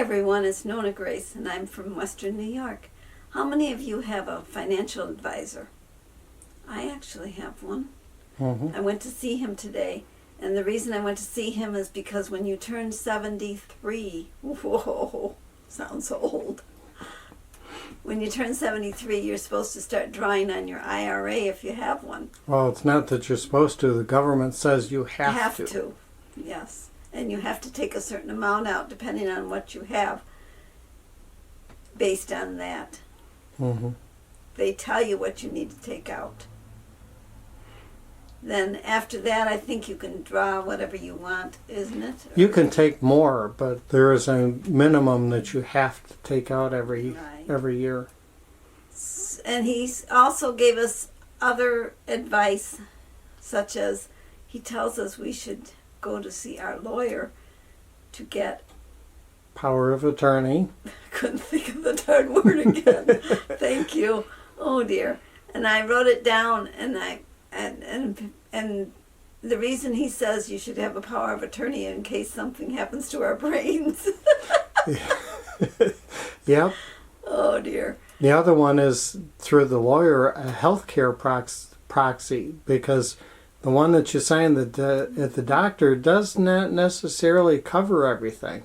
everyone, it's NonnaGrace, and I'm from Western New York. How many of you have a financial advisor? I actually have one. I went to see him today, and the reason I went to see him is because when you turn 73, whoa, sounds so old. When you turn 73, you're supposed to start drawing on your IRA if you have one. Well, it's not that you're supposed to. The government says you have to. Yes. And you have to take a certain amount out depending on what you have based on that. They tell you what you need to take out. Then after that, I think you can draw whatever you want, isn't it? You can take more, but there is a minimum that you have to take out every year. And he also gave us other advice, such as he tells us we should go to see our lawyer to get power of attorney. I couldn't think of the darn word again. Thank you. Oh dear. And I wrote it down, and the reason he says you should have a power of attorney in case something happens to our brains. Yep. Oh dear. The other one is through the lawyer, a healthcare proxy, because the one that you sign at the doctor does not necessarily cover everything.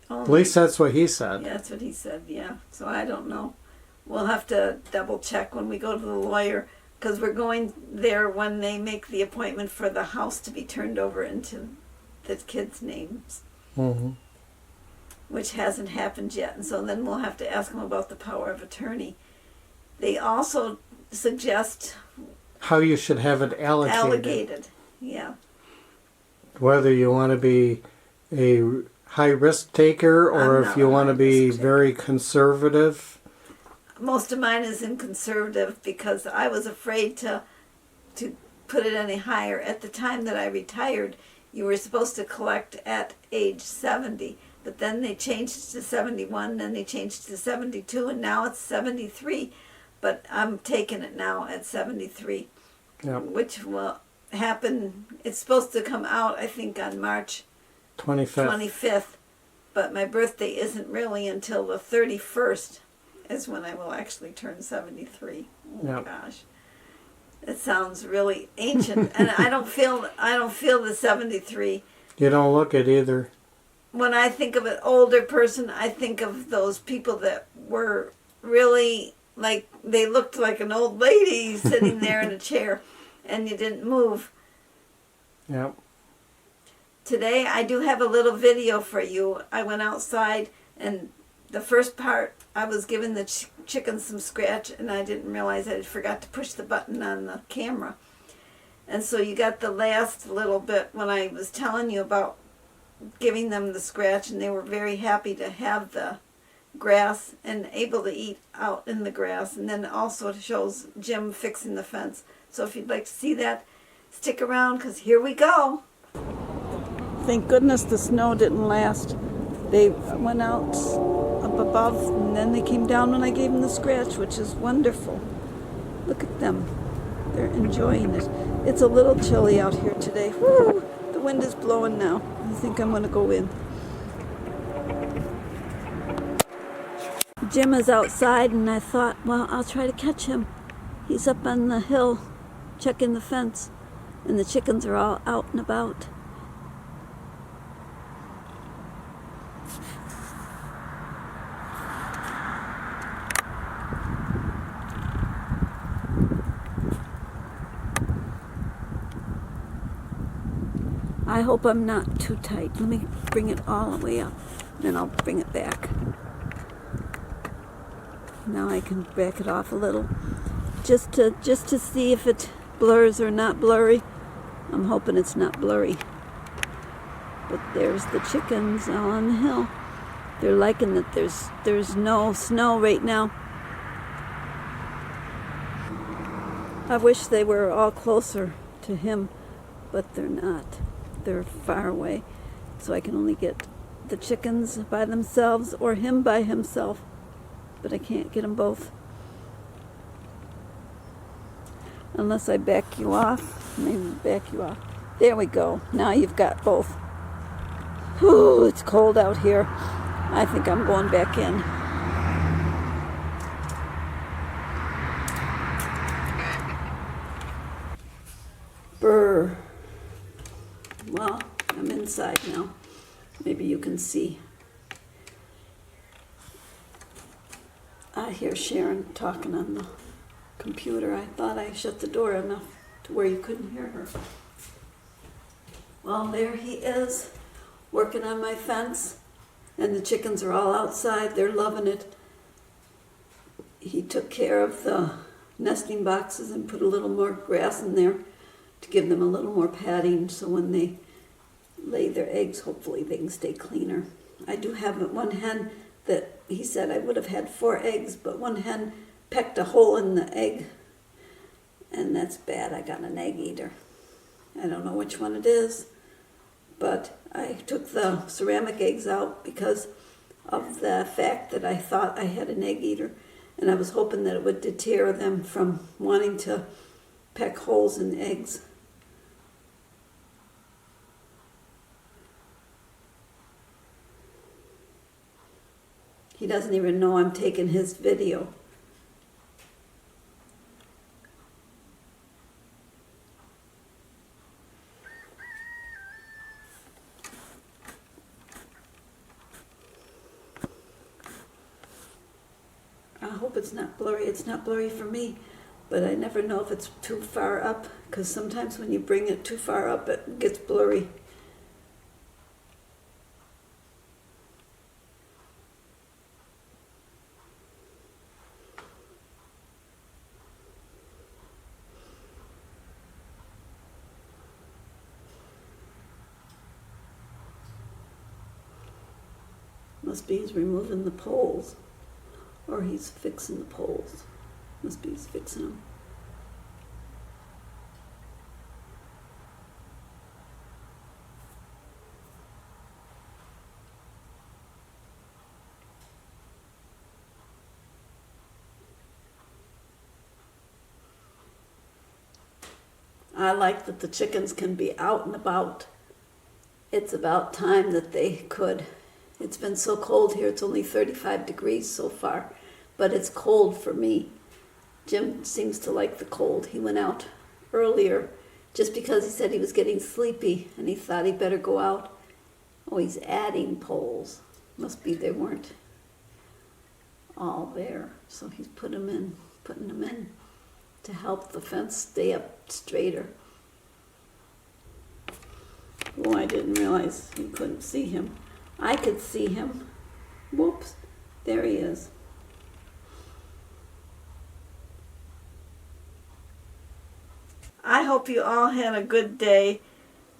At least that's what he said. Yeah, that's what he said, yeah. So I don't know. We'll have to double check when we go to the lawyer, because we're going there when they make the appointment for the house to be turned over into the kids' names, which hasn't happened yet. And so then we'll have to ask them about the power of attorney. They also suggest how you should have it allocated. Yeah. Whether you want to be a high risk taker or if you want to be very conservative. Most of mine is in conservative because I was afraid to put it any higher. At the time that I retired, you were supposed to collect at age 70, but then they changed to 71, then they changed to 72, and now it's 73. But I'm taking it now at 73, which will happen. It's supposed to come out, I think, on March 25th, but my birthday isn't really until the 31st is when I will actually turn 73. Oh gosh. It sounds really ancient, and I don't feel the 73. You don't look it either. When I think of an older person, I think of those people that were really like they looked like an old lady sitting there in a chair, and you didn't move. Yep. Today I do have a little video for you. I went outside, and the first part I was giving the chickens some scratch, and I didn't realize I forgot to push the button on the camera. And so you got the last little bit when I was telling you about giving them the scratch, and they were very happy to have the grass and able to eat out in the grass. And then also it shows Jim fixing the fence. So if you'd like to see that, stick around, because here we go. Thank goodness the snow didn't last. They went out up above, and then they came down when I gave them the scratch, which is wonderful. Look at them. They're enjoying it. It's a little chilly out here today. Woo! The wind is blowing now. I think I'm going to go in. Jim is outside, and I thought, well, I'll try to catch him. He's up on the hill checking the fence, and the chickens are all out and about. I hope I'm not too tight. Let me bring it all the way up, then I'll bring it back. Now I can back it off a little, just to see if it blurs or not blurry. I'm hoping it's not blurry. But there's the chickens all on the hill. They're liking that there's no snow right now. I wish they were all closer to him, but they're not. They're far away, so I can only get the chickens by themselves or him by himself, but I can't get them both unless I back you off. Maybe back you off. There we go. Now you've got both. Ooh, it's cold out here. I think I'm going back in. Brr. Well, I'm inside now. Maybe you can see. I hear Sharon talking on the computer. I thought I shut the door enough to where you couldn't hear her. Well, there he is, working on my fence, and the chickens are all outside. They're loving it. He took care of the nesting boxes and put a little more grass in there to give them a little more padding, so when they lay their eggs, hopefully they can stay cleaner. I do have one hen that he said I would have had 4 eggs, but one hen pecked a hole in the egg, and that's bad. I got an egg eater. I don't know which one it is, but I took the ceramic eggs out because of the fact that I thought I had an egg eater, and I was hoping that it would deter them from wanting to peck holes in eggs. He doesn't even know I'm taking his video. I hope it's not blurry. It's not blurry for me, but I never know if it's too far up, because sometimes when you bring it too far up, it gets blurry. Must be he's removing the poles, or he's fixing the poles. Must be he's fixing them. I like that the chickens can be out and about. It's about time that they could. It's been so cold here. It's only 35 degrees so far, but it's cold for me. Jim seems to like the cold. He went out earlier just because he said he was getting sleepy and he thought he better go out. Oh, he's adding poles. Must be they weren't all there, so he's putting them in to help the fence stay up straighter. Oh, I didn't realize you couldn't see him. I could see him. Whoops, there he is. I hope you all had a good day.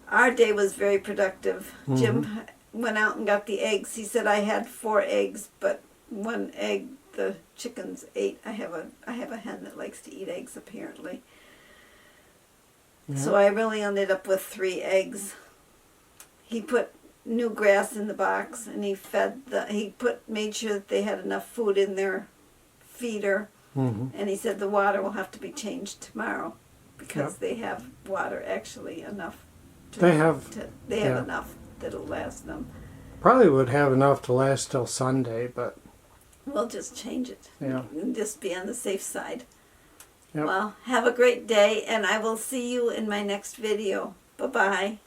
Our day was very productive. Mm-hmm. Jim went out and got the eggs. He said I had 4 eggs, but 1 egg the chickens ate. I have a hen that likes to eat eggs apparently. Yeah. So I really ended up with 3 eggs. He put new grass in the box, and he made sure that they had enough food in their feeder. Mm-hmm. And he said the water will have to be changed tomorrow because they have water actually enough. They have enough that'll last them. Probably would have enough to last till Sunday, but we'll just change it. Yeah, and just be on the safe side. Yep. Well, have a great day, and I will see you in my next video. Bye-bye.